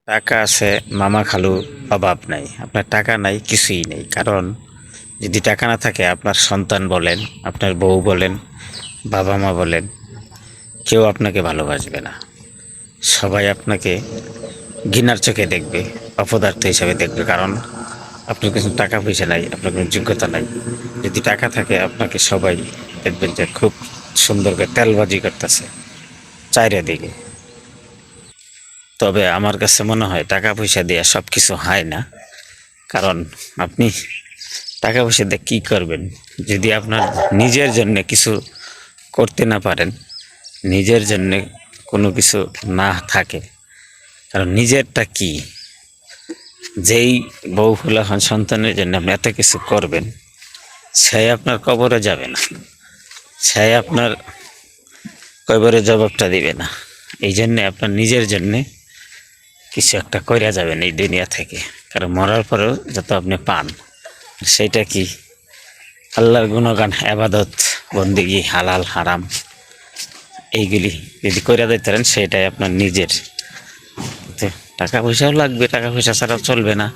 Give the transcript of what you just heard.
টাকা আছে, মামা খালু অভাব নাই। আপনার টাকা নাই, কিছুই নেই। কারণ যদি টাকা না থাকে, আপনার সন্তান বলেন, আপনার বউ বলেন, বাবা মা বলেন, কেউ আপনাকে ভালোবাসবে না। সবাই আপনাকে ঘৃণার চোখে দেখবে, অপদার্থ হিসাবে দেখবে। কারণ আপনার কাছে টাকা পয়সা নাই, আপনার কোনো যোগ্যতা নাই। যদি টাকা থাকে, আপনাকে সবাই দেখবেন যে খুব সুন্দর করে তেলবাজি করতেছে চারিদিকে। তবে আমার কাছে মনে হয় টাকা পয়সা দিয়ে সব কিছু হয় না। কারণ আপনি টাকা পয়সা দিয়ে কী করবেন যদি আপনার নিজের জন্য কিছু করতে না পারেন, নিজের জন্য কোনো কিছু না থাকে। কারণ নিজেরটা কি, যেই বউ ফুলাখান সন্তানের জন্য আপনি এত কিছু করবেন, সে আপনার কবরে যাবে না, সে আপনার কবরে জবাবটা দিবে না। এই জন্যে আপনার নিজের জন্যে কিছু একটা কইরা যাবেন এই দুনিয়া থেকে। কারণ মরার পরেও যত আপনি পান, সেইটা কি আল্লাহর গুণগান, আবাদত, বন্দেগী, হালাল হারাম, এইগুলি যদি কইরা দিতে পারেন, সেটাই আপনার নিজের। টাকা পয়সাও লাগবে, টাকা পয়সা ছাড়াও চলবে না।